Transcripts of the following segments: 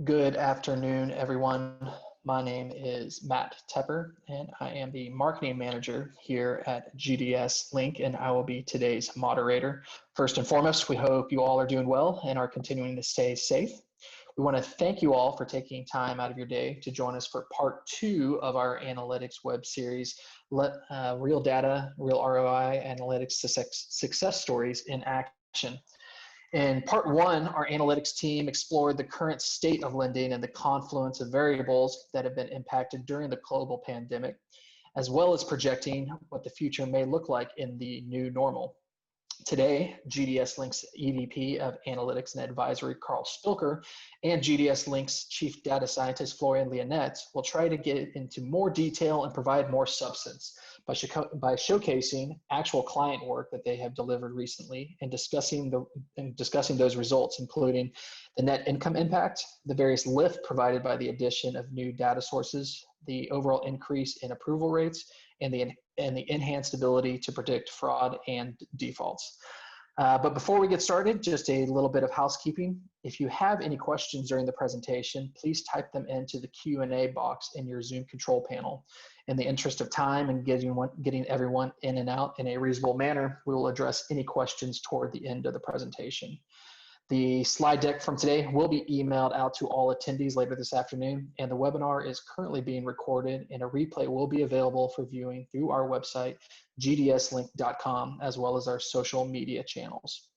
Good afternoon, everyone. My name is Matt Tepper, and I am the marketing manager here at GDS Link, and I will be today's moderator. First and foremost, we hope you all are doing well and are continuing to stay safe. We want to thank you all for taking time out of your day to join us for part 2 of our analytics web series, Real Data, Real ROI, Analytics Success Stories in Action. In part 1, our analytics team explored the current state of lending and the confluence of variables that have been impacted during the global pandemic, as well as projecting what the future may look like in the new normal. Today, GDS Link's EVP of Analytics and Advisory, Carl Spilker, and GDS Link's Chief Data Scientist, Florian Lyonnet, will try to get into more detail and provide more substance by showcasing actual client work that they have delivered recently and discussing those results, including the net income impact, the various lift provided by the addition of new data sources, the overall increase in approval rates, and the enhanced ability to predict fraud and defaults. But before we get started, just a little bit of housekeeping. If you have any questions during the presentation, please type them into the Q&A box in your Zoom control panel. In the interest of time and getting everyone in and out in a reasonable manner, we will address any questions toward the end of the presentation. The slide deck from today will be emailed out to all attendees later this afternoon, and the webinar is currently being recorded, and a replay will be available for viewing through our website, gdslink.com, as well as our social media channels.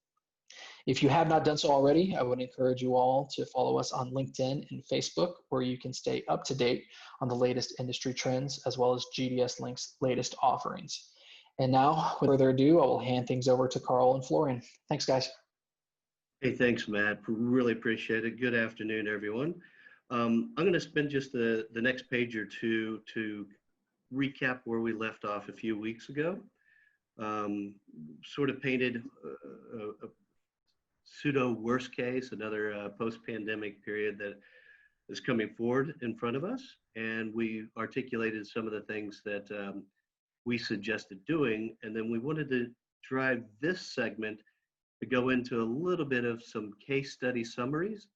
If you have not done so already, I would encourage you all to follow us on LinkedIn and Facebook, where you can stay up to date on the latest industry trends, as well as GDS Link's latest offerings. And now, without further ado, I will hand things over to Carl and Florian. Thanks, guys. Hey, thanks, Matt. Really appreciate it. Good afternoon, everyone. I'm going to spend just the next page or two to recap where we left off a few weeks ago. Sort of painted a pseudo worst case, another post-pandemic period that is coming forward in front of us. And we articulated some of the things that we suggested doing. And then we wanted to drive this segment to go into a little bit of some case study summaries,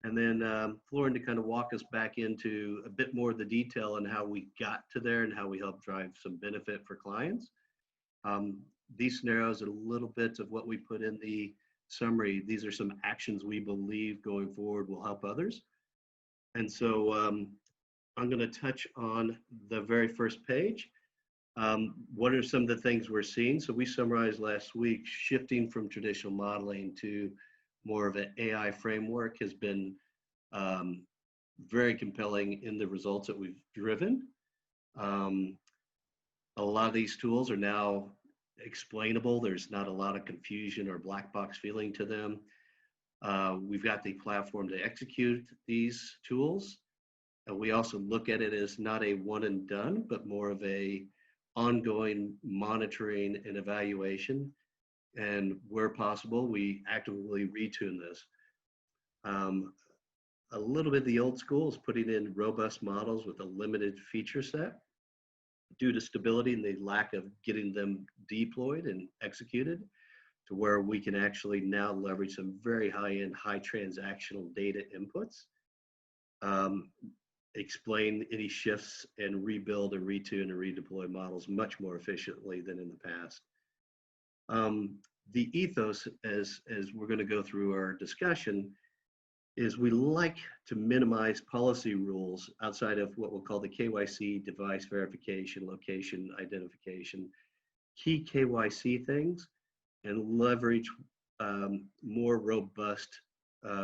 and then Florian to kind of walk us back into a bit more of the detail on how we got to there and how we help drive some benefit for clients. These scenarios are a little bit of what we put in the summary. These are some actions we believe going forward will help others. And so I'm going to touch on the very first page. What are some of the things we're seeing? So we summarized last week, shifting from traditional modeling to more of an AI framework has been very compelling in the results that we've driven. A lot of these tools are now explainable. There's not a lot of confusion or black box feeling to them. We've got the platform to execute these tools. We also look at it as not a one and done, but more of a ongoing monitoring and evaluation, and where possible, we actively retune this. A little bit the old school is putting in robust models with a limited feature set due to stability and the lack of getting them deployed and executed, to where we can actually now leverage some very high-end, high transactional data inputs, explain any shifts and rebuild and retune and redeploy models much more efficiently than in the past. The ethos, as we're going to go through our discussion, is we like to minimize policy rules outside of what we'll call the KYC, device verification, location identification, key KYC things, and leverage more robust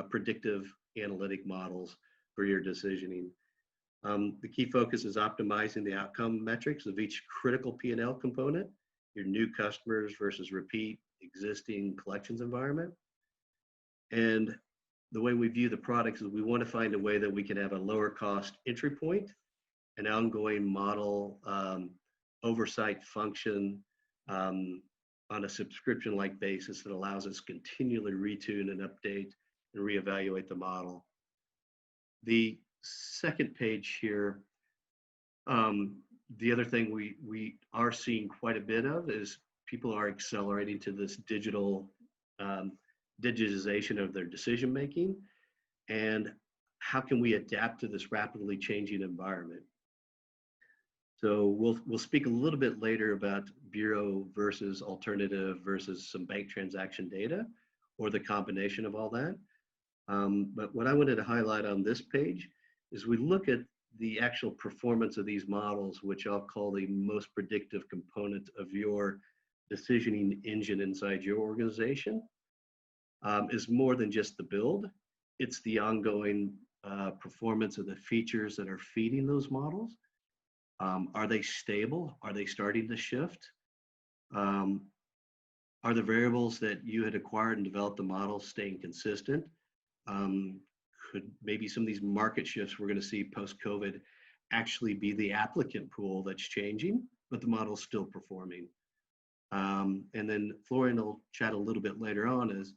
predictive analytic models for your decisioning. The key focus is optimizing the outcome metrics of each critical P&L component, your new customers versus repeat existing collections environment. And the way we view the products is we want to find a way that we can have a lower cost entry point, an ongoing model oversight function on a subscription-like basis that allows us to continually retune and update and reevaluate the model. The second page here, the other thing we are seeing quite a bit of is people are accelerating to this digitization of their decision making, and how can we adapt to this rapidly changing environment? So we'll speak a little bit later about bureau versus alternative versus some bank transaction data, or the combination of all that. But what I wanted to highlight on this page is we look at the actual performance of these models, which I'll call the most predictive component of your decisioning engine inside your organization, is more than just the build. It's the ongoing performance of the features that are feeding those models. Are they stable? Are they starting to shift? Are the variables that you had acquired and developed the model staying consistent? Could maybe some of these market shifts we're going to see post-COVID actually be the applicant pool that's changing, but the model's still performing? And then Florian will chat a little bit later on is,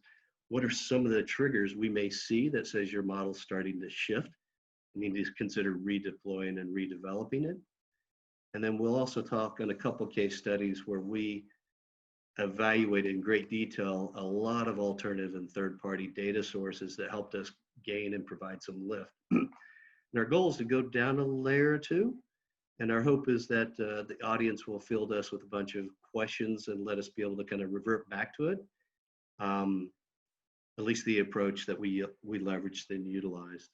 what are some of the triggers we may see that says your model's starting to shift? You need to consider redeploying and redeveloping it. And then we'll also talk on a couple case studies where we evaluated in great detail a lot of alternative and third-party data sources that helped us gain and provide some lift. And our goal is to go down a layer or two, and our hope is that the audience will field us with a bunch of questions and let us be able to kind of revert back to it. At least the approach that we leveraged and utilized.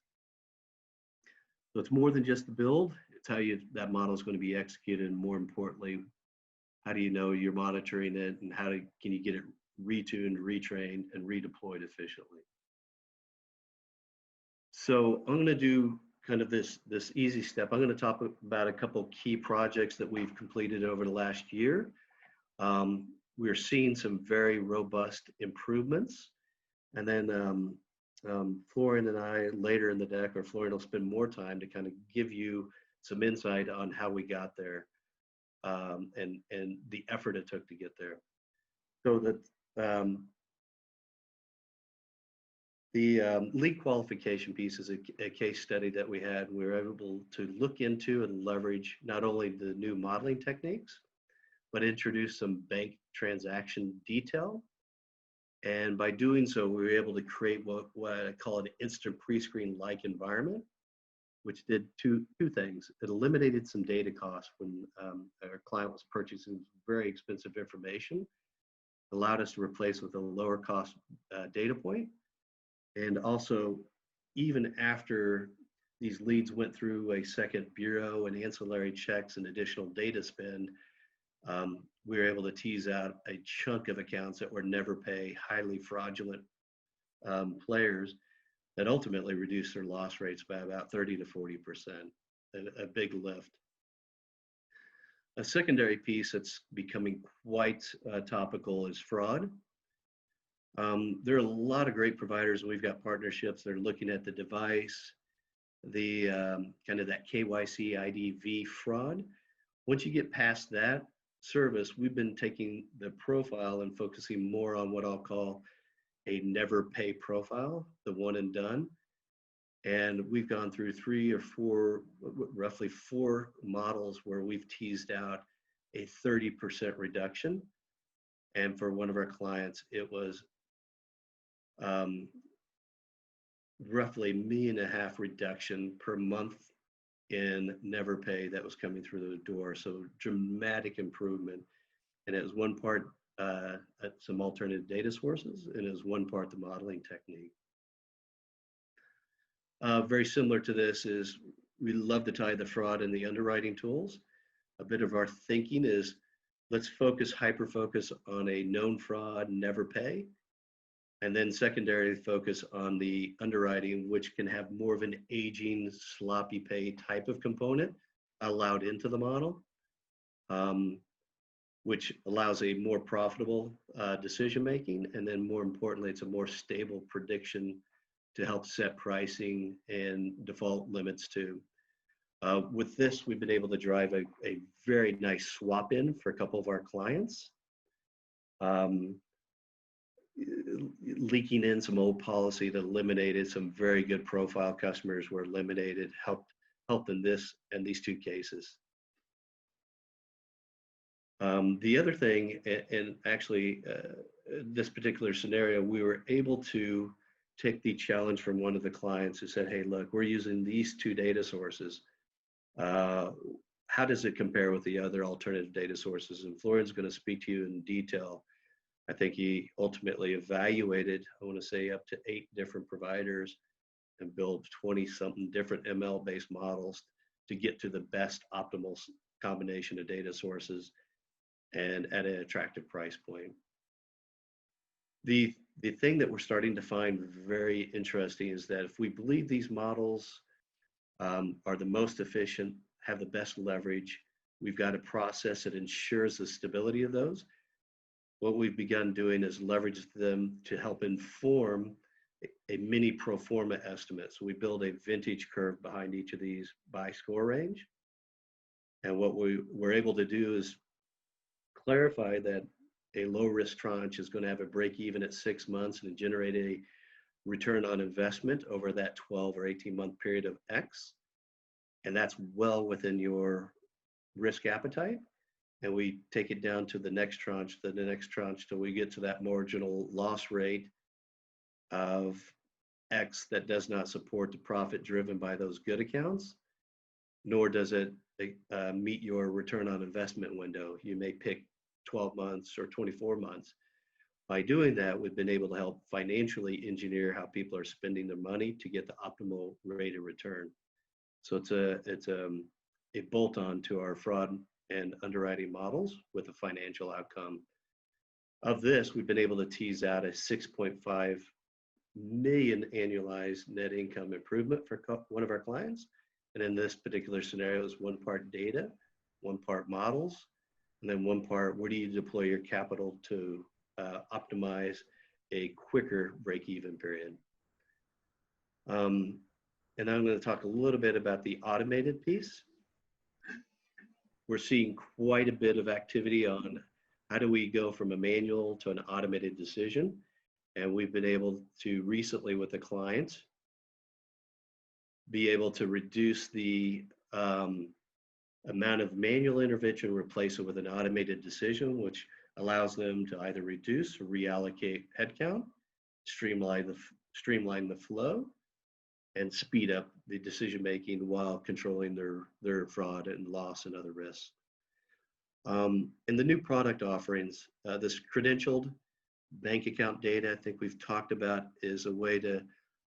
So it's more than just the build, it's how that model is going to be executed, and more importantly, how do you know you're monitoring it, and can you get it retuned, retrained, and redeployed efficiently? So I'm going to do kind of this easy step. I'm going to talk about a couple key projects that we've completed over the last year. We're seeing some very robust improvements. And then Florian and I later in the deck, or Florian will spend more time to kind of give you some insight on how we got there, and the effort it took to get there. So that the lead qualification piece is a case study that we had. We were able to look into and leverage not only the new modeling techniques, but introduce some bank transaction detail. And by doing so, we were able to create what I call an instant pre-screen-like environment, which did two things. It eliminated some data costs when our client was purchasing very expensive information, allowed us to replace with a lower cost data point. And also, even after these leads went through a second bureau and ancillary checks and additional data spend, we were able to tease out a chunk of accounts that were never pay, highly fraudulent players that ultimately reduced their loss rates by about 30 to 40%, a big lift. A secondary piece that's becoming quite topical is fraud. There are a lot of great providers, and we've got partnerships that are looking at the device, the kind of that KYC IDV fraud. Once you get past that service, we've been taking the profile and focusing more on what I'll call a never pay profile, the one and done. And we've gone through roughly four models where we've teased out a 30% reduction. And for one of our clients, it was roughly $1.5 million reduction per month in never pay that was coming through the door. So dramatic improvement. And it was one part some alternative data sources, and it was one part the modeling technique. Very similar to this is we love to tie the fraud and the underwriting tools. A bit of our thinking is let's hyper-focus on a known fraud, never pay, and then secondarily focus on the underwriting, which can have more of an aging, sloppy pay type of component allowed into the model, which allows a more profitable decision-making. And then more importantly, it's a more stable prediction to help set pricing and default limits too. With this, we've been able to drive a very nice swap in for a couple of our clients. Leaking in some old policy that eliminated some very good profile customers were eliminated, helped in these two cases. The other thing, and actually this particular scenario, we were able to take the challenge from one of the clients who said, hey, look, we're using these two data sources. How does it compare with the other alternative data sources? And Florian's going to speak to you in detail. I think he ultimately evaluated, I want to say, up to 8 different providers and built 20-something different ML-based models to get to the best optimal combination of data sources and at an attractive price point. The thing that we're starting to find very interesting is that if we believe these models are the most efficient, have the best leverage, we've got a process that ensures the stability of those. What we've begun doing is leverage them to help inform a mini pro forma estimate. So we build a vintage curve behind each of these by score range. And what we're able to do is clarify that a low risk tranche is going to have a break even at 6 months and generate a return on investment over that 12 or 18-month period of X. And that's well within your risk appetite. And we take it down to the next tranche, then the next tranche, till we get to that marginal loss rate of X that does not support the profit driven by those good accounts, nor does it meet your return on investment window. You may pick 12 months or 24 months. By doing that, we've been able to help financially engineer how people are spending their money to get the optimal rate of return. So it's a bolt-on to our fraud and underwriting models with a financial outcome. Of this, we've been able to tease out a 6.5 million annualized net income improvement for one of our clients. And in this particular scenario, is 1 part data, 1 part models, and then 1 part, where do you deploy your capital to optimize a quicker break-even period. And I'm going to talk a little bit about the automated piece. We're seeing quite a bit of activity on how do we go from a manual to an automated decision. And we've been able to recently with a client be able to reduce the amount of manual intervention, replace it with an automated decision, which allows them to either reduce or reallocate headcount, streamline the flow, and speed up the decision making while controlling their fraud and loss and other risks. In the new product offerings, this credentialed bank account data, I think we've talked about, is a way to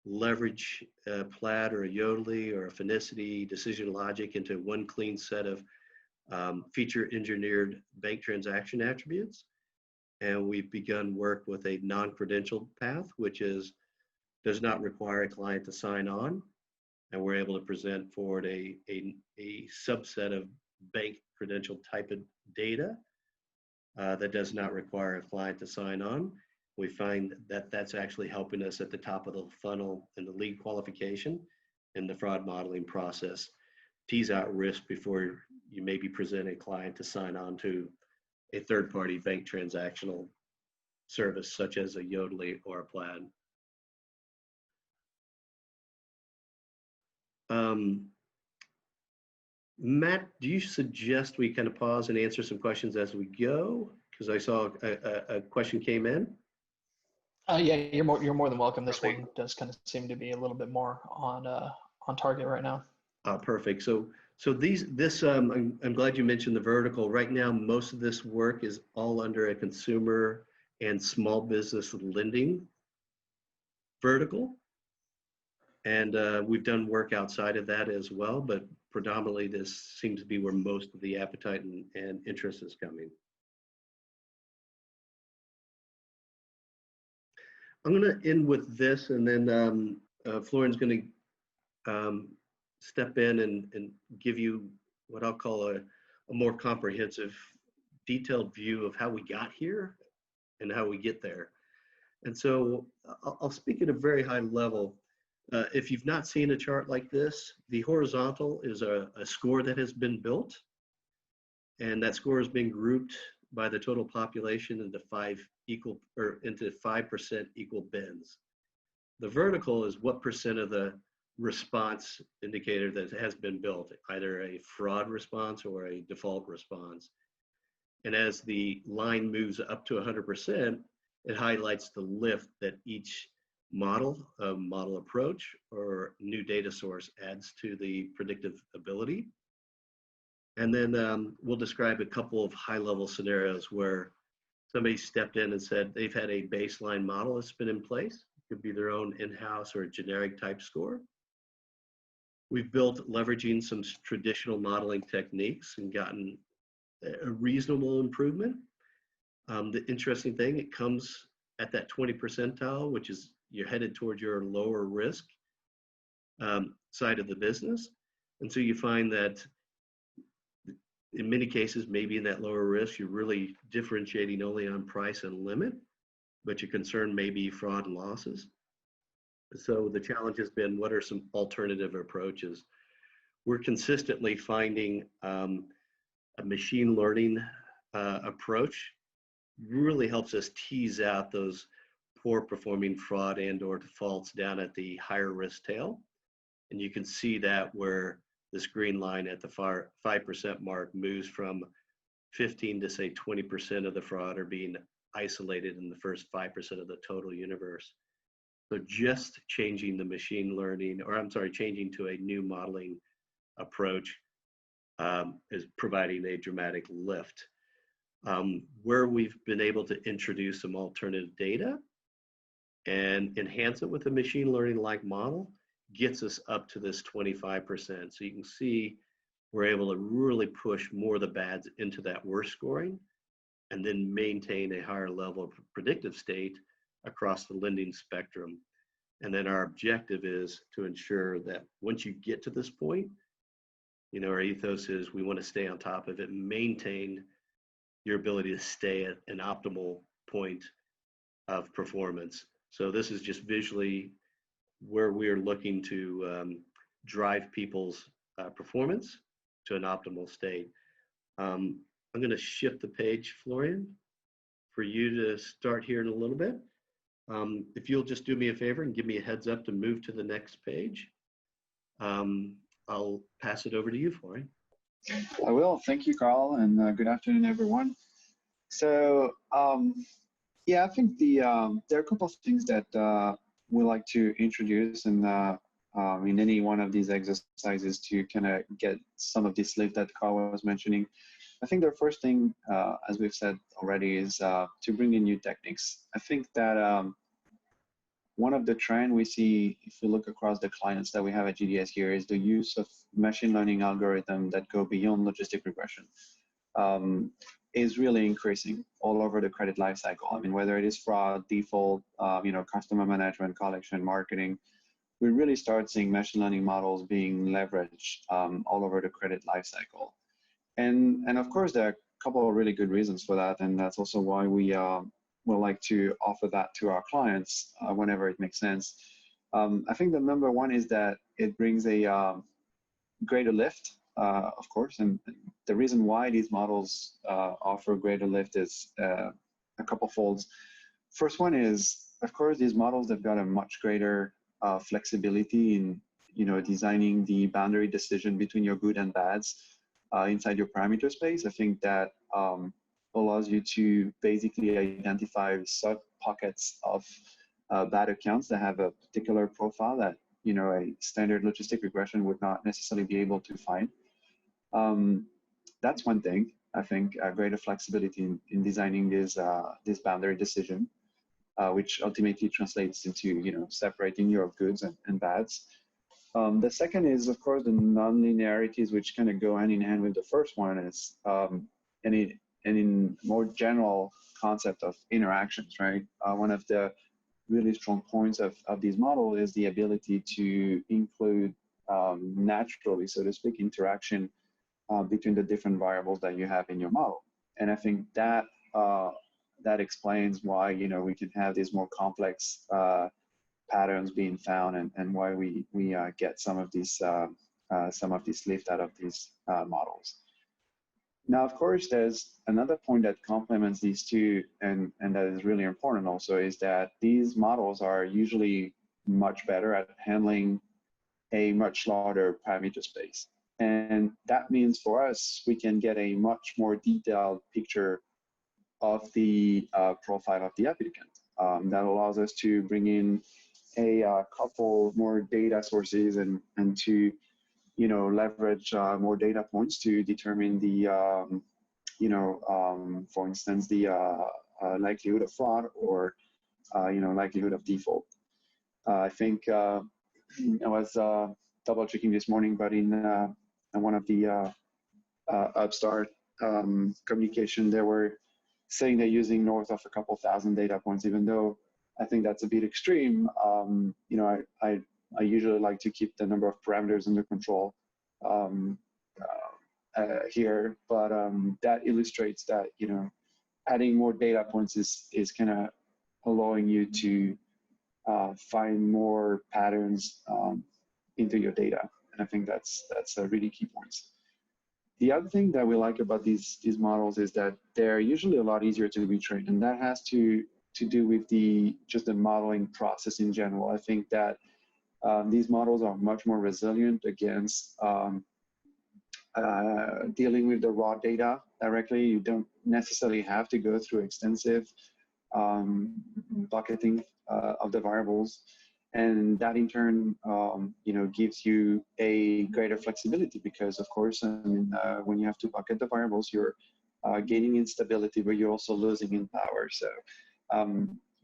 leverage a Plaid or a Yodlee or a Finicity decision logic into one clean set of feature engineered bank transaction attributes. And we've begun work with a non-credentialed path, which does not require a client to sign on. And we're able to present forward a subset of bank credential type of data that does not require a client to sign on. We find that that's actually helping us at the top of the funnel in the lead qualification and the fraud modeling process. Tease out risk before you maybe present a client to sign on to a third-party bank transactional service such as a Yodlee or a Plaid. Matt, do you suggest we kind of pause and answer some questions as we go? Because I saw a question came in. Yeah, you're more than welcome. This one does kind of seem to be a little bit more on target right now. Perfect. So I'm glad you mentioned the vertical. Right now, most of this work is all under a consumer and small business lending vertical. And we've done work outside of that as well, but predominantly this seems to be where most of the appetite and interest is coming. I'm going to end with this, and then Florian's going to step in and give you what I'll call a more comprehensive, detailed view of how we got here and how we get there. And so I'll speak at a very high level. If you've not seen a chart like this, the horizontal is a score that has been built, and that score has been grouped by the total population into 5% equal bins. The vertical is what percent of the response indicator that has been built, either a fraud response or a default response. And as the line moves up to 100%, it highlights the lift that each model approach, or new data source adds to the predictive ability. And then we'll describe a couple of high-level scenarios where somebody stepped in and said they've had a baseline model that's been in place. It could be their own in-house or a generic type score. We've built leveraging some traditional modeling techniques and gotten a reasonable improvement. The interesting thing, it comes at that 20 percentile, which is you're headed towards your lower risk side of the business. And so you find that in many cases, maybe in that lower risk, you're really differentiating only on price and limit, but your concern may be fraud and losses. So the challenge has been, what are some alternative approaches? We're consistently finding a machine learning approach really helps us tease out those poor performing fraud and or defaults down at the higher risk tail. And you can see that where this green line at the 5% mark moves from 15 to say 20% of the fraud are being isolated in the first 5% of the total universe. So just changing the machine learning, or I'm sorry, changing to a new modeling approach is providing a dramatic lift. Where we've been able to introduce some alternative data and enhance it with a machine learning-like model gets us up to this 25%. So you can see we're able to really push more of the bads into that worst scoring and then maintain a higher level of predictive state across the lending spectrum. And then our objective is to ensure that once you get to this point, you know, our ethos is we want to stay on top of it and maintain your ability to stay at an optimal point of performance. So this is just visually where we are looking to drive people's performance to an optimal state. I'm going to shift the page, Florian, for you to start here in a little bit. If you'll just do me a favor and give me a heads up to move to the next page, I'll pass it over to you, Florian. I will. Thank you, Carl, and good afternoon, everyone. So, yeah, I think there are a couple of things that we like to introduce in any one of these exercises to kind of get some of this lift that Carl was mentioning. I think the first thing, as we've said already, is to bring in new techniques. I think that one of the trends we see, if you look across the clients that we have at GDS here, is the use of machine learning algorithms that go beyond logistic regression. Is really increasing all over the credit lifecycle. I mean, whether it is fraud, default, customer management, collection, marketing, we really start seeing machine learning models being leveraged all over the credit lifecycle. And of course, there are a couple of really good reasons for that, and that's also why we will like to offer that to our clients whenever it makes sense. I think the number one is that it brings a greater lift. Of course, and the reason why these models offer greater lift is a couple folds. First one is, of course, these models have got a much greater flexibility in designing the boundary decision between your good and bads inside your parameter space. I think that allows you to basically identify sub pockets of bad accounts that have a particular profile that a standard logistic regression would not necessarily be able to find. That's one thing. I think greater flexibility in designing this boundary decision, which ultimately translates into separating your goods and bads. The second is, of course, the non-linearities, which kind of go hand in hand with the first one. Is and in more general concept of interactions, right? One of the really strong points of these models is the ability to include naturally, so to speak, interaction between the different variables that you have in your model. And I think that that explains why we can have these more complex patterns being found, and why we get some of these lift out of these models. Now, of course, there's another point that complements these two, and that is really important also, is that these models are usually much better at handling a much larger parameter space. And that means for us, we can get a much more detailed picture of the profile of the applicant. That allows us to bring in a couple more data sources and to, leverage more data points to determine the, for instance, the likelihood of fraud or, likelihood of default. I think I was double checking this morning, but in one of the Upstart communication, they were saying they're using north of a couple thousand data points, even though I think that's a bit extreme. I usually like to keep the number of parameters under control here, but that illustrates that, adding more data points is kind of allowing you to find more patterns into your data. And I think that's a really key point. The other thing that we like about these models is that they're usually a lot easier to retrain, and that has to do with just the modeling process in general. I think that these models are much more resilient against dealing with the raw data directly. You don't necessarily have to go through extensive bucketing of the variables, and that in turn, gives you a greater flexibility because, of course, when you have to bucket the variables, you're gaining in stability, but you're also losing in power. So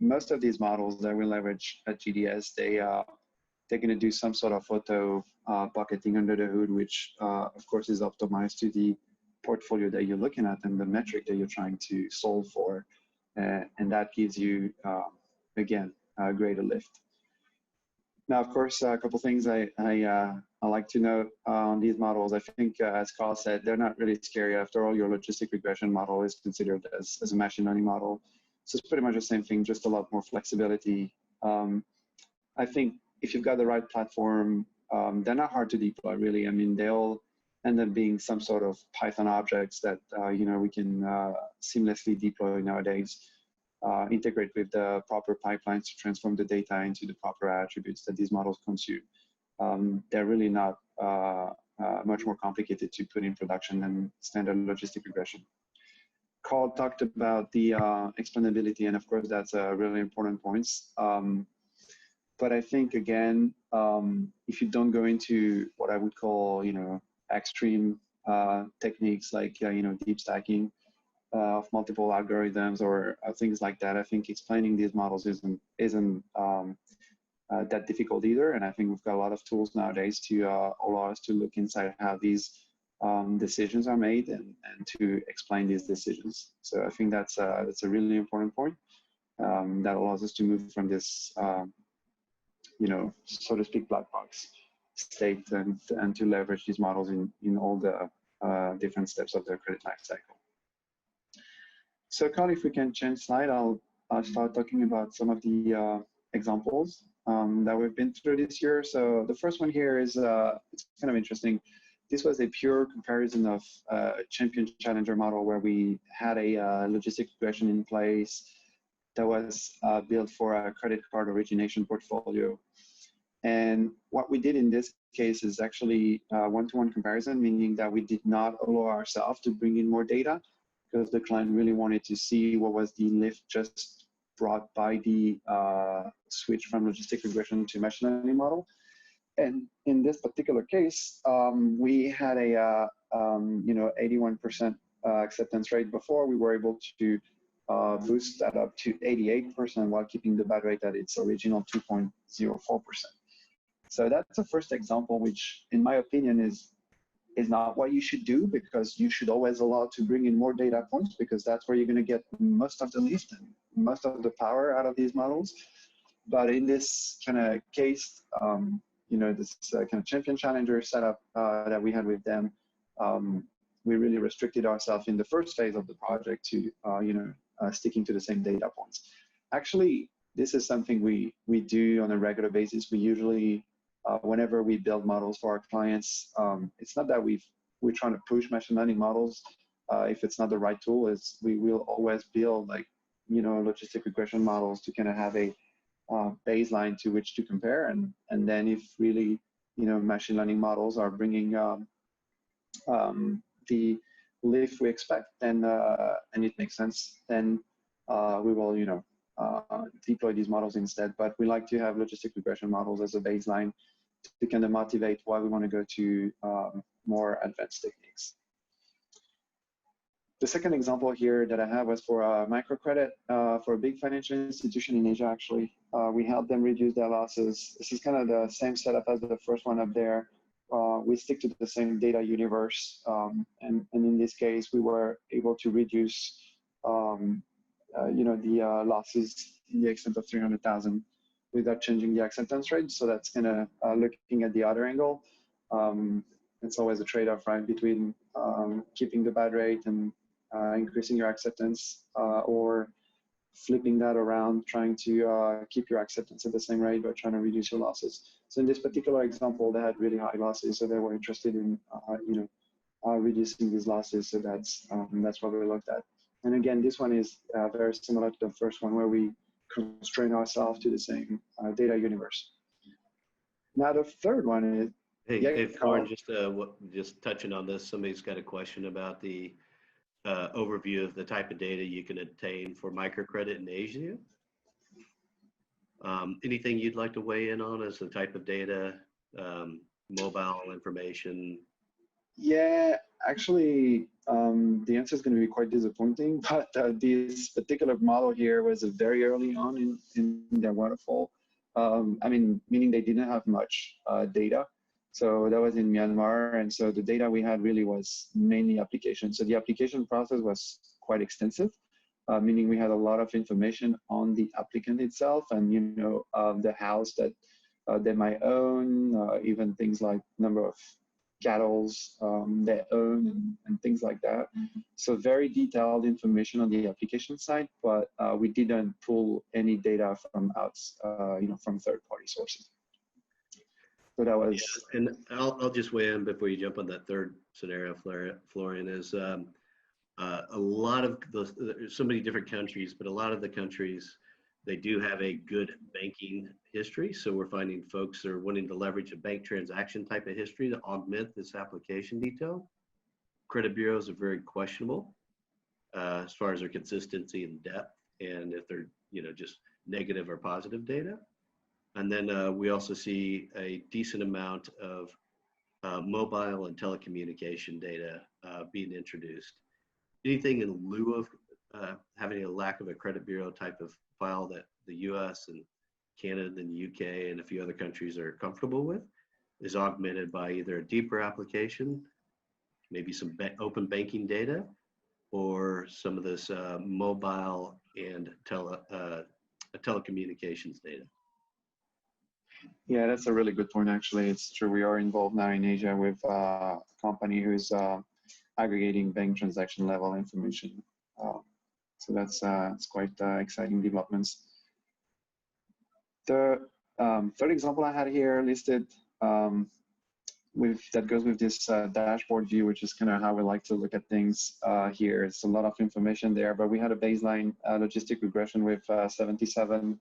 most of these models that we leverage at GDS, they're going to do some sort of auto bucketing under the hood, which of course is optimized to the portfolio that you're looking at and the metric that you're trying to solve for. And that gives you, again, a greater lift. Now, of course, a couple things I like to note on these models. I think, as Carl said, they're not really scary. After all, your logistic regression model is considered as a machine learning model. So it's pretty much the same thing, just a lot more flexibility. I think if you've got the right platform, they're not hard to deploy, really. I mean, they'll end up being some sort of Python objects that, we can seamlessly deploy nowadays. Integrate with the proper pipelines to transform the data into the proper attributes that these models consume. They're really not much more complicated to put in production than standard logistic regression. Carl talked about the explainability, and of course, that's a really important point. But I think, again, if you don't go into what I would call, extreme techniques like, deep stacking, of multiple algorithms or things like that, I think explaining these models isn't that difficult either. And I think we've got a lot of tools nowadays to allow us to look inside how these decisions are made and to explain these decisions. So I think that's a really important point that allows us to move from this, so to speak, black box state and to leverage these models in all the different steps of the credit life cycle. So, Carl, if we can change slide, I'll start talking about some of the examples that we've been through this year. So the first one here is it's kind of interesting. This was a pure comparison of a champion challenger model where we had a logistic regression in place that was built for a credit card origination portfolio. And what we did in this case is actually one-to-one comparison, meaning that we did not allow ourselves to bring in more data, because the client really wanted to see what was the lift just brought by the switch from logistic regression to machine learning model. And in this particular case, we had a 81% acceptance rate before. We were able to boost that up to 88% while keeping the bad rate at its original 2.04%. So that's the first example, which in my opinion is not what you should do, because you should always allow to bring in more data points, because that's where you're going to get most of the lift and most of the power out of these models. But in this kind of case, this kind of champion challenger setup that we had with them, we really restricted ourselves in the first phase of the project to, sticking to the same data points. Actually, this is something we do on a regular basis. We usually, whenever we build models for our clients, it's not that we're trying to push machine learning models if it's not the right tool. Is we will always build logistic regression models to kind of have a baseline to which to compare, and then if really machine learning models are bringing the lift we expect, then and it makes sense, then we will deploy these models instead, but we like to have logistic regression models as a baseline to kind of motivate why we want to go to more advanced techniques. The second example here that I have was for microcredit for a big financial institution in Asia, actually. We helped them reduce their losses. This is kind of the same setup as the first one up there. We stick to the same data universe. And in this case, we were able to reduce the losses in the extent of 300,000 without changing the acceptance rate. So that's kind of looking at the other angle. It's always a trade-off, right, between keeping the bad rate and increasing your acceptance, or flipping that around, trying to keep your acceptance at the same rate but trying to reduce your losses. So in this particular example, they had really high losses, so they were interested in reducing these losses. So that's what we looked at. And again, this one is very similar to the first one, where we constrain ourselves to the same data universe. Now the third one is hey Florian, just touching on this, somebody's got a question about the overview of the type of data you can obtain for microcredit in Asia. Anything you'd like to weigh in on as the type of data, mobile information? Yeah, actually, the answer is going to be quite disappointing, but this particular model here was very early on in their waterfall. Meaning they didn't have much data. So that was in Myanmar, and so the data we had really was mainly application. So the application process was quite extensive, meaning we had a lot of information on the applicant itself, and the house that they might own, even things like number of cattle they own, and things like that. So very detailed information on the application side, but we didn't pull any data from from third-party sources. So that was. Yeah, and I'll just weigh in before you jump on that third scenario, Florian, is a lot of those, there's so many different countries, but a lot of the countries, they do have a good banking history. So we're finding folks are wanting to leverage a bank transaction type of history to augment this application detail. Credit bureaus are very questionable as far as their consistency and depth, and if they're just negative or positive data. And then we also see a decent amount of mobile and telecommunication data being introduced. Anything in lieu of having a lack of a credit bureau type of file that the US and Canada and the UK and a few other countries are comfortable with is augmented by either a deeper application, maybe some open banking data, or some of this mobile and telecommunications data. Yeah, that's a really good point, actually. It's true. We are involved now in Asia with a company who's aggregating bank transaction level information. So that's it's quite exciting developments. The third example I had here listed that goes with this dashboard view, which is kind of how we like to look at things here. It's a lot of information there, but we had a baseline logistic regression with 77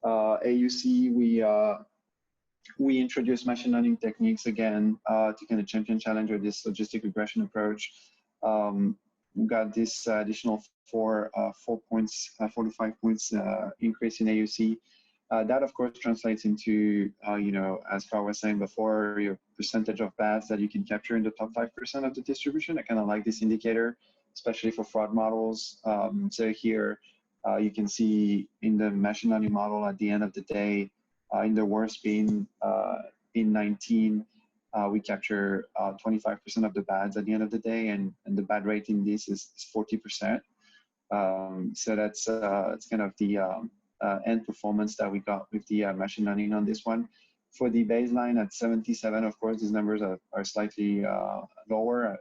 AUC. We introduced machine learning techniques again to kind of champion challenge with this logistic regression approach. We got this additional 4 to 5 points increase in AUC. That of course translates into, as Carl was saying before, your percentage of bads that you can capture in the top 5% of the distribution. I kind of like this indicator, especially for fraud models. So here you can see in the machine learning model at the end of the day, in the worst being in 19, we capture 25% of the bads at the end of the day, and the bad rate in this is 40%. So that's kind of the end performance that we got with the machine learning on this one. For the baseline at 77, of course, these numbers are slightly lower.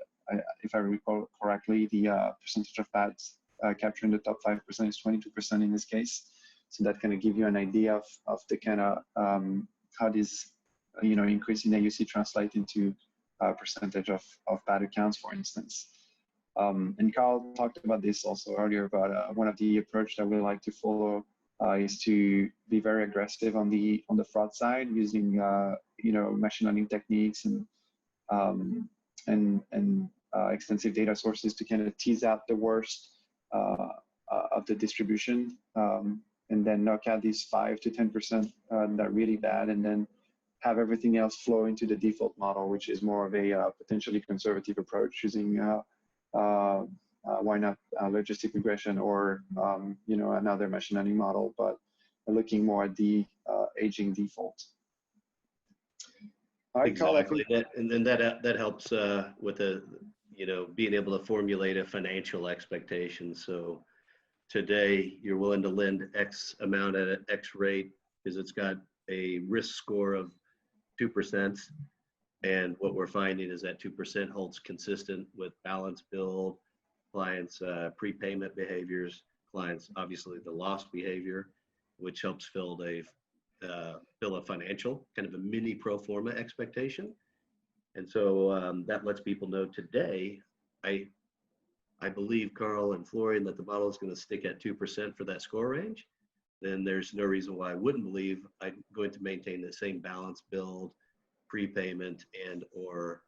If I recall correctly, the percentage of bads capturing the top 5% is 22% in this case. So that kind of give you an idea of the kind of how this increase in AUC translate into percentage of bad accounts, for instance. And Carl talked about this also earlier about one of the approach that we like to follow is to be very aggressive on the fraud side using machine learning techniques and extensive data sources to kind of tease out the worst of the distribution. and then knock out these 5 to 10% that are really bad, and then have everything else flow into the default model, which is more of a potentially conservative approach using why not logistic regression or another machine learning model, but looking more at the aging default. All right, Carl, exactly. And then that helps with being able to formulate a financial expectation. So today you're willing to lend X amount at an X rate because it's got a risk score of 2%. And what we're finding is that 2% holds consistent with balance build, clients' prepayment behaviors, clients, obviously the loss behavior, which helps fill a financial, kind of a mini pro forma expectation. And so that lets people know today, I believe, Carl and Florian, that the model is going to stick at 2% for that score range. Then there's no reason why I wouldn't believe I'm going to maintain the same balance build, prepayment, and or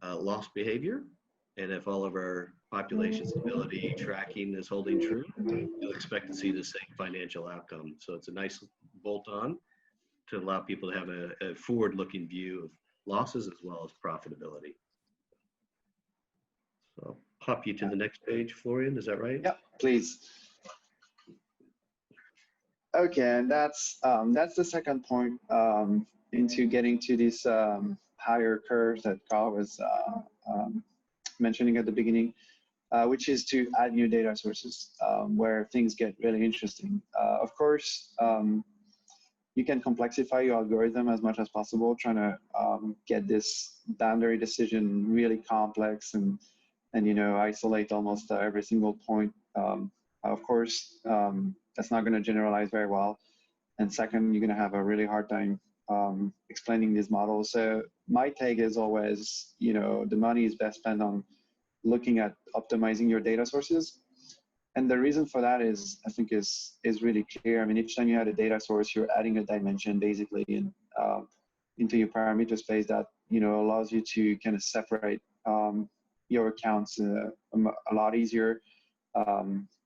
loss behavior. And if all of our population stability tracking is holding true, you'll expect to see the same financial outcome. So it's a nice bolt-on to allow people to have a forward-looking view of losses as well as profitability. So hop you to the next page, Florian, is that right? Yep, please. Okay, and that's the second point into getting to this higher curve that Carl was mentioning at the beginning, which is to add new data sources where things get really interesting. Of course, you can complexify your algorithm as much as possible, trying to get this boundary decision really complex and isolate almost every single point. Of course, that's not going to generalize very well. And second, you're going to have a really hard time explaining these models. So my take is always, the money is best spent on looking at optimizing your data sources. And the reason for that is, I think, is really clear. I mean, each time you add a data source, you're adding a dimension basically into your parameter space that allows you to kind of separate your accounts a lot easier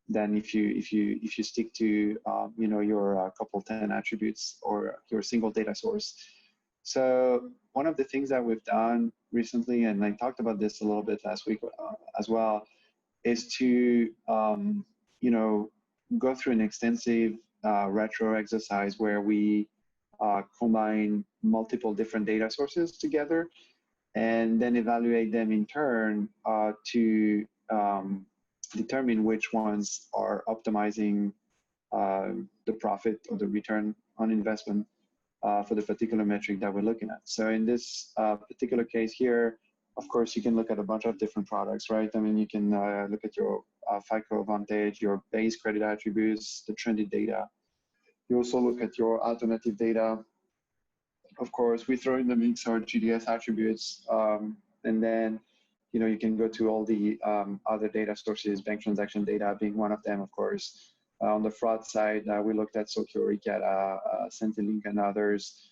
than if you stick to your couple 10 attributes or your single data source. So one of the things that we've done recently, and I talked about this a little bit last week as well, is to go through an extensive retro exercise where we combine multiple different data sources together and then evaluate them in turn to determine which ones are optimizing the profit or the return on investment for the particular metric that we're looking at. So in this particular case here, of course, you can look at a bunch of different products, right? I mean, you can look at your FICO Vantage, your base credit attributes, the trended data. You also look at your alternative data. Of course, we throw in the mix our GDS attributes, and then you can go to all the other data sources, bank transaction data being one of them, of course. On the fraud side, we looked at Socure, Icata, Centilink, and others.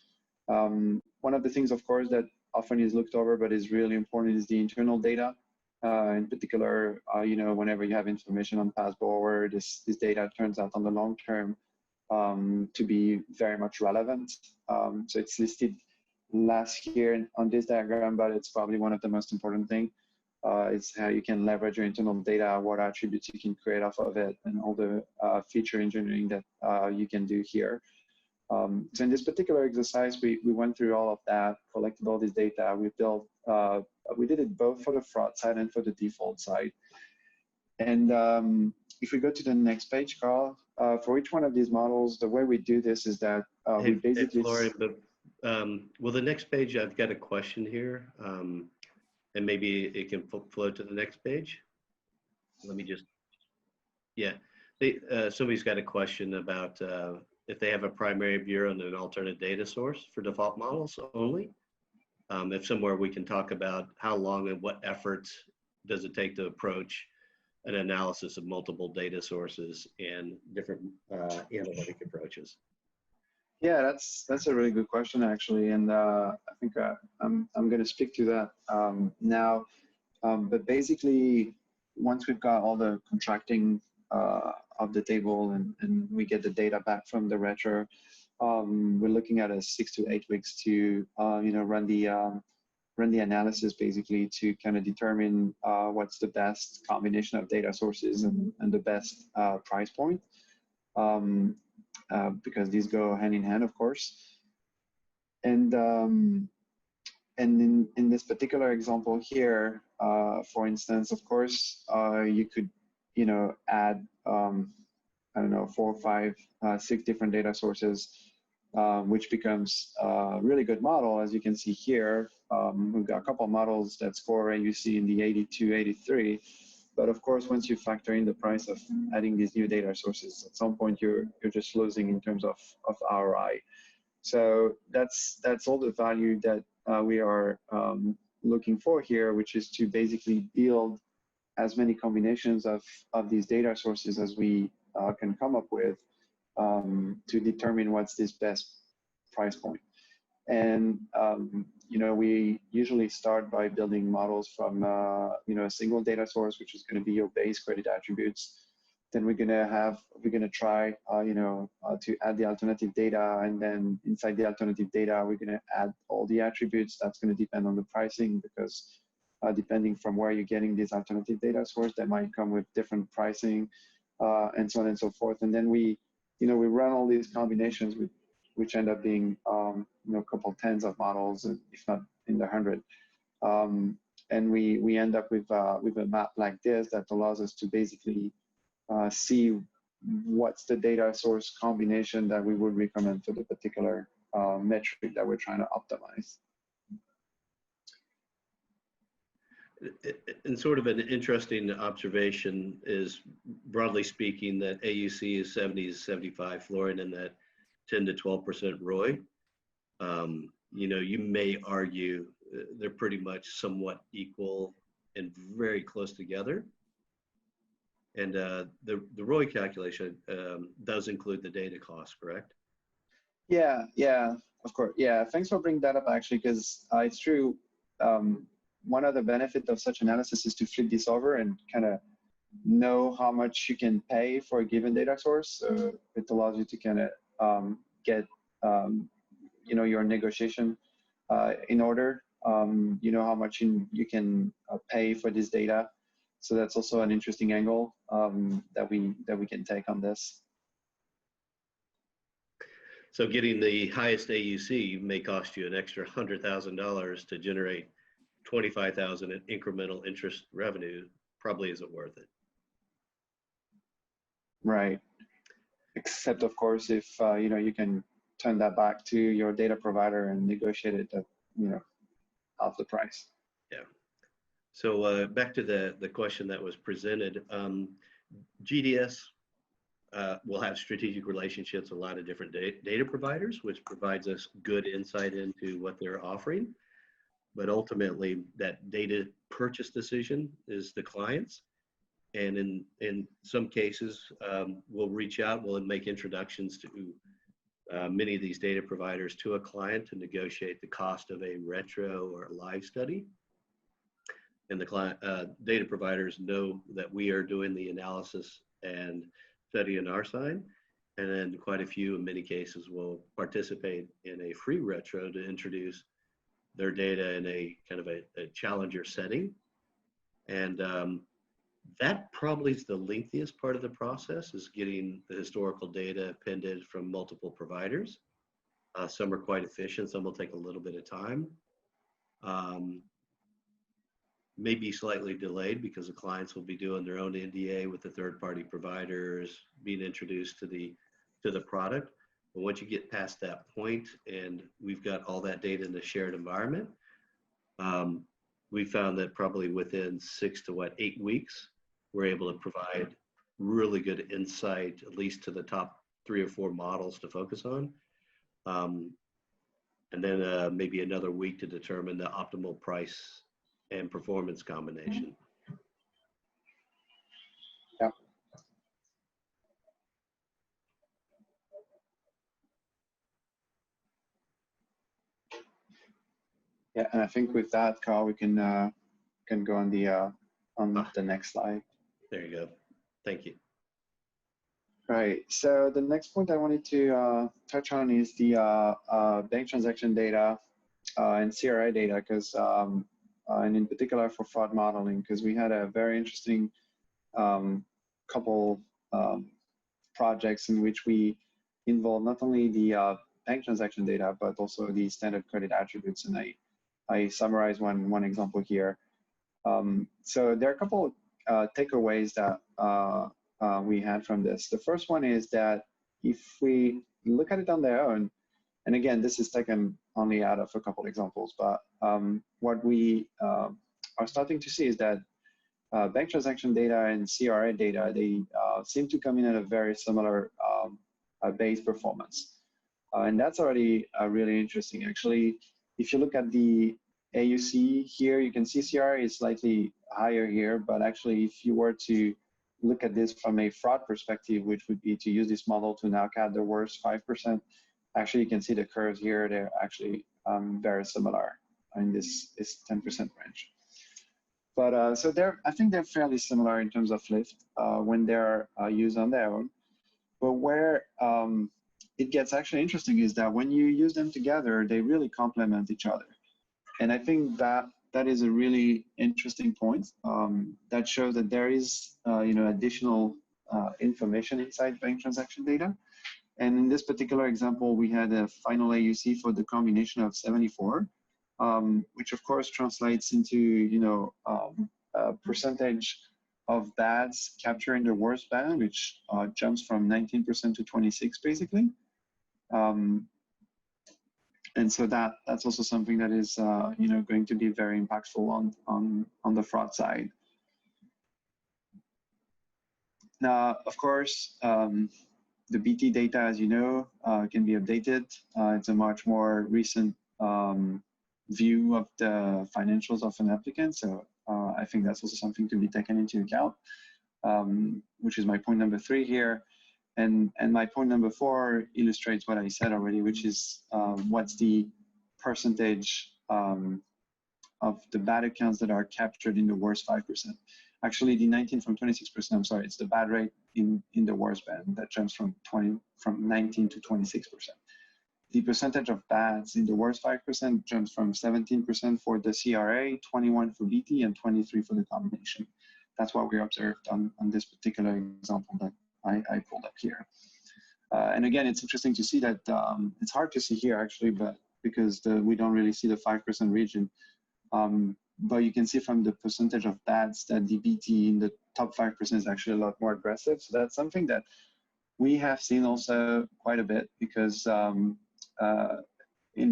One of the things, of course, that often is looked over but is really important is the internal data. In particular, whenever you have information on past borrower, this data turns out on the long term to be very much relevant. So it's listed last year on this diagram, but it's probably one of the most important things. It's how you can leverage your internal data, what attributes you can create off of it, and all the feature engineering that you can do here. So in this particular exercise, we went through all of that, collected all this data. We did it both for the fraud side and for the default side. And if we go to the next page, Carl, for each one of these models, the way we do this is that we basically... Hey, Florian, well, the next page, I've got a question here, and maybe it can flow to the next page. Let me just, yeah. Somebody's got a question about if they have a primary view and an alternate data source for default models only. If somewhere we can talk about how long and what efforts does it take to approach an analysis of multiple data sources and different analytic approaches. Yeah, that's a really good question actually, and I think I'm going to speak to that now. But basically, once we've got all the contracting of the table and we get the data back from the retro. We're looking at a 6 to 8 weeks to run the analysis basically to kind of determine what's the best combination of data sources and the best price point, because these go hand in hand, of course. And in this particular example here, for instance, of course, you could, add, I don't know, 4, 5, 6 different data sources, which becomes a really good model. As you can see here, we've got a couple of models that score AUC in the 82, 83. But of course, once you factor in the price of adding these new data sources, at some point you're just losing in terms of ROI. So that's all the value that we are looking for here, which is to basically build as many combinations of these data sources as we can come up with to determine what's this best price point. And we usually start by building models from a single data source, which is going to be your base credit attributes. Then we're gonna try to add the alternative data, and then inside the alternative data we're gonna add all the attributes. That's going to depend on the pricing, because depending from where you're getting these alternative data source, that might come with different pricing, and so on and so forth. And then we run all these combinations which end up being a couple tens of models, if not in the 100. And we end up with a map like this that allows us to basically see what's the data source combination that we would recommend for the particular metric that we're trying to optimize. And sort of an interesting observation is, broadly speaking, that AUC is 70 to 75, Florian, and that 10 to 12% ROI. You may argue they're pretty much somewhat equal and very close together. And the ROI calculation does include the data cost, correct? Yeah, of course. Yeah, thanks for bringing that up, actually, because it's true. One of the benefits of such analysis is to flip this over and kind of know how much you can pay for a given data source. It allows you to kind of get your negotiation in order. How much you can pay for this data. So that's also an interesting angle that we can take on this. So getting the highest AUC may cost you an extra $100,000 to generate $25,000 in incremental interest revenue. Probably isn't worth it. Right. Except, of course, if you can turn that back to your data provider and negotiate it at half the price. Yeah. So back to the question that was presented, GDS will have strategic relationships with a lot of different data providers, which provides us good insight into what they're offering. But ultimately, that data purchase decision is the client's. And in some cases, we'll reach out, we'll make introductions to many of these data providers to a client to negotiate the cost of a retro or a live study. And the client data providers know that we are doing the analysis and study on our side. And then quite a few, in many cases, will participate in a free retro to introduce their data in a kind of a challenger setting. And that probably is the lengthiest part of the process, is getting the historical data appended from multiple providers. Some are quite efficient, some will take a little bit of time. May be slightly delayed because the clients will be doing their own NDA with the third-party providers, being introduced to the product. But once you get past that point and we've got all that data in a shared environment, we found that probably within 6 to 8 weeks, we're able to provide really good insight, at least to the top 3 or 4 models to focus on. And then maybe another week to determine the optimal price and performance combination. Yeah. Yeah, and I think with that, Carl, we can go on the next slide. There you go. Thank you. Right. So the next point I wanted to touch on is the bank transaction data and CRI data, because and in particular for fraud modeling, because we had a very interesting couple projects in which we involve not only the bank transaction data, but also the standard credit attributes. And I summarize one example here. So there are a couple takeaways that we had from this. The first one is that if we look at it on their own, and again, this is taken only out of a couple examples, but what we are starting to see is that bank transaction data and CRA data, they seem to come in at a very similar base performance. And that's already really interesting. Actually, if you look at the AUC here, you can see CRA is slightly higher here, but actually if you were to look at this from a fraud perspective, which would be to use this model to knock out the worst 5%, actually you can see the curves here, they're actually very similar in this 10% range. But so I think they're fairly similar in terms of lift when they're used on their own. But where it gets actually interesting is that when you use them together, they really complement each other. And I think that is a really interesting point that shows that there is additional information inside bank transaction data. And in this particular example, we had a final AUC for the combination of 74, which of course translates into a percentage of bads capturing the worst bad, which jumps from 19% to 26 basically. And so that's also something that is going to be very impactful on the fraud side. Now, of course, the BT data, as you know, can be updated. It's a much more recent view of the financials of an applicant. So I think that's also something to be taken into account, which is my point number 3 here. And my point number 4 illustrates what I said already, which is what's the percentage of the bad accounts that are captured in the worst 5%. Actually, the 19 from 26%, I'm sorry, it's the bad rate in the worst band that jumps from 19 to 26%. The percentage of bads in the worst 5% jumps from 17% for the CRA, 21 for BT, and 23 for the combination. That's what we observed on this particular example that I pulled up here. And again, it's interesting to see that it's hard to see here actually, but because we don't really see the 5% region. But you can see from the percentage of bads that the BT in the top 5% is actually a lot more aggressive. So that's something that we have seen also quite a bit, because in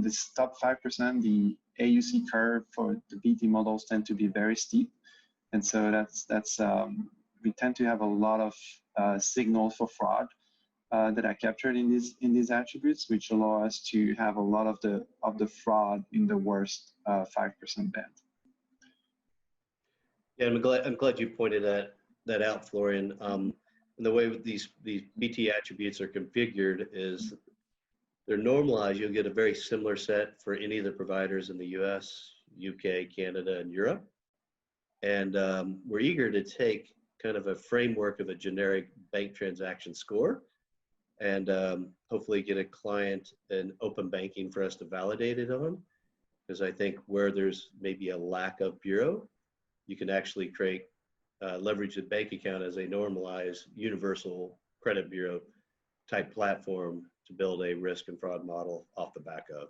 this top 5%, the AUC curve for the BT models tend to be very steep. And so that's we tend to have a lot of signals for fraud that are captured in these attributes, which allow us to have a lot of the fraud in the worst 5% band. Yeah, I'm glad you pointed that out, Florian. And the way these BT attributes are configured is they're normalized. You'll get a very similar set for any of the providers in the US, UK, Canada, and Europe. And we're eager to take kind of a framework of a generic bank transaction score and hopefully get a client an open banking for us to validate it on. Because I think where there's maybe a lack of bureau, you can actually create, leverage the bank account as a normalized universal credit bureau type platform to build a risk and fraud model off the back of.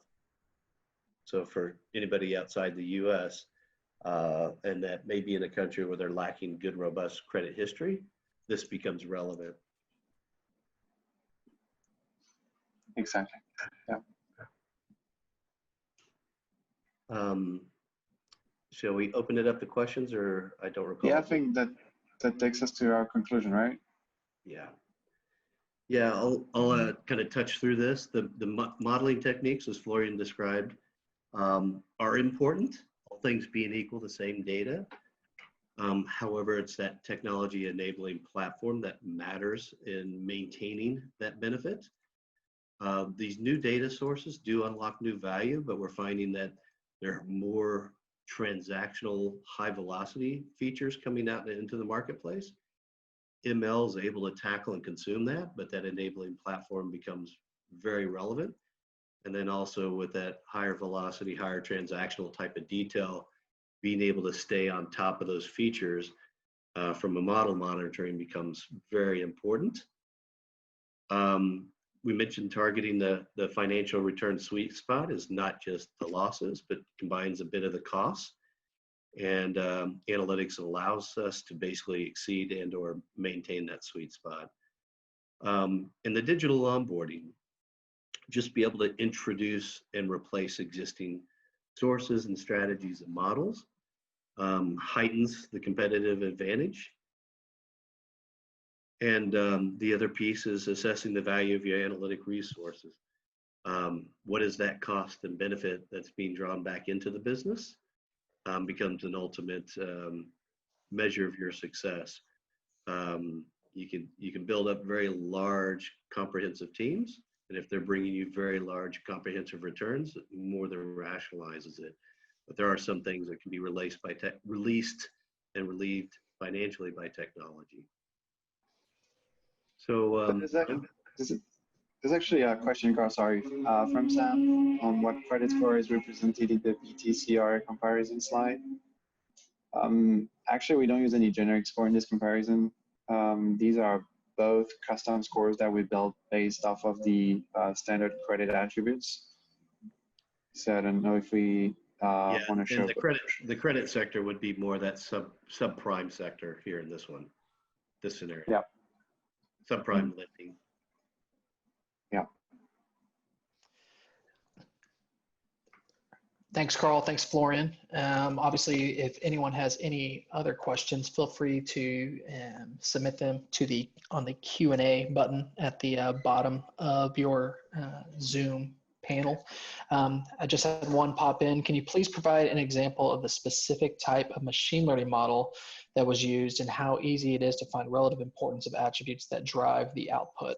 So for anybody outside the US, and that may be in a country where they're lacking good, robust credit history, this becomes relevant. Exactly, yeah. Shall we open it up to questions, or I don't recall? Yeah, I think that takes us to our conclusion, right? Yeah. Yeah, I'll kind of touch through this. The modeling techniques, as Florian described, are important, all things being equal, the same data. However, it's that technology enabling platform that matters in maintaining that benefit. These new data sources do unlock new value, but we're finding that there are more transactional high velocity features coming out into the marketplace. ML is able to tackle and consume that, but that enabling platform becomes very relevant. And then also with that higher velocity, higher transactional type of detail, being able to stay on top of those features from a model monitoring becomes very important. We mentioned targeting the financial return sweet spot is not just the losses, but combines a bit of the costs. And analytics allows us to basically exceed and or maintain that sweet spot. And the digital onboarding, just be able to introduce and replace existing sources and strategies and models, heightens the competitive advantage. And the other piece is assessing the value of your analytic resources. What is that cost and benefit that's being drawn back into the business? Becomes an ultimate measure of your success. You can build up very large comprehensive teams, and if they're bringing you very large comprehensive returns, more than rationalizes it. But there are some things that can be released and relieved financially by technology. So there's actually a question, Carl, sorry, from Sam on what credit score is represented in the BTCR comparison slide. Actually, we don't use any generic score in this comparison. These are both custom scores that we built based off of the standard credit attributes. So I don't know if we want to show the credit sector would be more that subprime sector here in this scenario. Yeah. Subprime lending. Yeah. Thanks, Carl. Thanks, Florian. Obviously, if anyone has any other questions, feel free to submit them on the Q&A button at the bottom of your Zoom panel. I just had one pop in. Can you please provide an example of the specific type of machine learning model that was used and how easy it is to find relative importance of attributes that drive the output?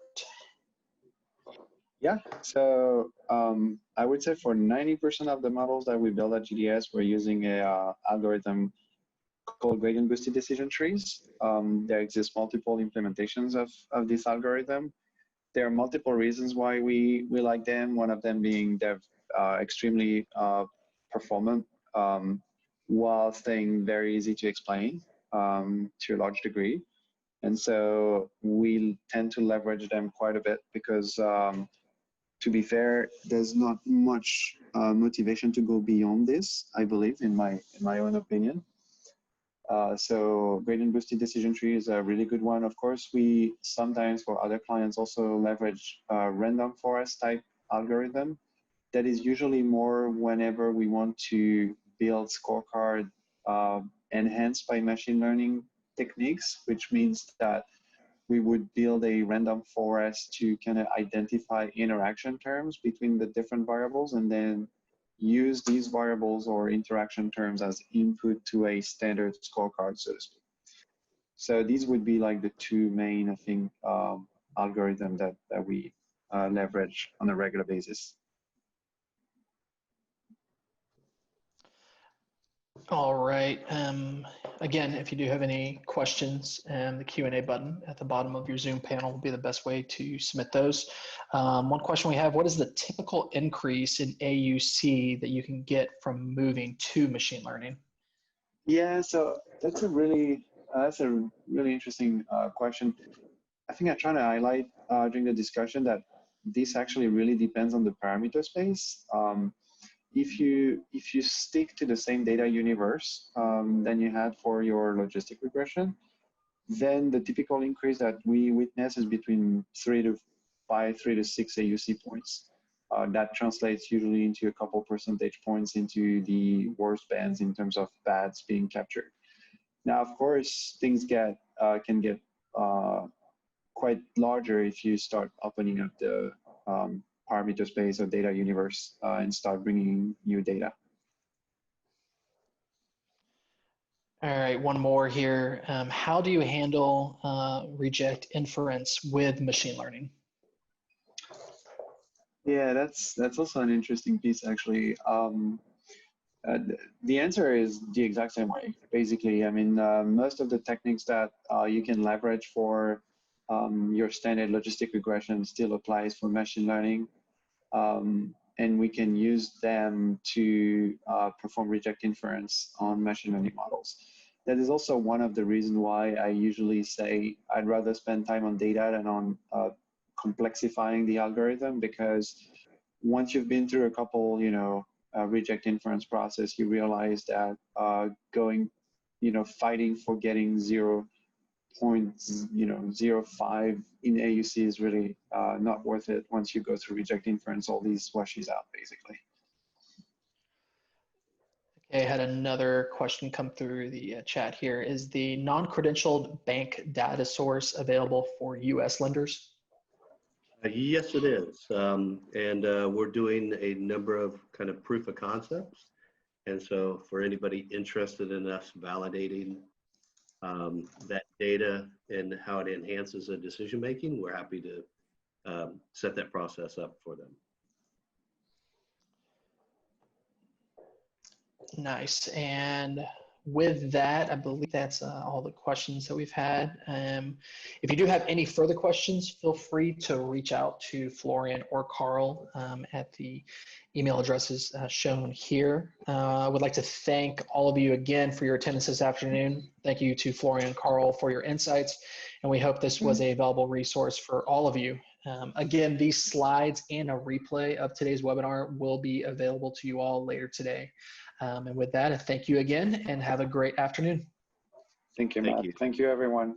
Yeah, so I would say for 90% of the models that we build at GDS, we're using a algorithm called gradient boosted decision trees. There exist multiple implementations of this algorithm. There are multiple reasons why we like them. One of them being they're extremely performant while staying very easy to explain to a large degree. And so we tend to leverage them quite a bit because to be fair, there's not much motivation to go beyond this, I believe, in my own opinion. So gradient boosted decision tree is a really good one. Of course, we sometimes for other clients also leverage random forest type algorithm. That is usually more whenever we want to build scorecard enhanced by machine learning techniques, which means that we would build a random forest to kind of identify interaction terms between the different variables and then use these variables or interaction terms as input to a standard scorecard, so to speak. So these would be like the two main, I think, algorithms that we leverage on a regular basis. All right. Again, if you do have any questions, the Q&A button at the bottom of your Zoom panel will be the best way to submit those. One question we have, what is the typical increase in AUC that you can get from moving to machine learning? Yeah, so that's a really interesting question. I think I try to highlight during the discussion that this actually really depends on the parameter space. If you stick to the same data universe than you had for your logistic regression, then the typical increase that we witness is between 3 to 6 AUC points. That translates usually into a couple percentage points into the worst bands in terms of paths being captured. Now, of course, things can get quite larger if you start opening up the parameter space or data universe and start bringing new data. All right, one more here. How do you handle reject inference with machine learning? Yeah, that's also an interesting piece, actually. The answer is the exact same way, basically. I mean, most of the techniques that you can leverage for your standard logistic regression still applies for machine learning. And we can use them to perform reject inference on machine learning models. That is also one of the reasons why I usually say I'd rather spend time on data than on complexifying the algorithm, because once you've been through a couple, reject inference process, you realize that fighting for getting 0.05 in AUC is really not worth it. Once you go through reject inference, all these washes out, basically. Okay, I had another question come through the chat here. Is the non-credentialed bank data source available for US lenders? Yes, it is. We're doing a number of kind of proof of concepts. And so for anybody interested in us validating that data and how it enhances the decision making, we're happy to set that process up for them. Nice. And with that, I believe that's all the questions that we've had. If you do have any further questions, feel free to reach out to Florian or Carl at the email addresses shown here. I would like to thank all of you again for your attendance this afternoon. Thank you to Florian and Carl for your insights, and we hope this was a valuable resource for all of you. Again, these slides and a replay of today's webinar will be available to you all later today. And with that, I thank you again and have a great afternoon. Thank you, Matt. Thank you, everyone.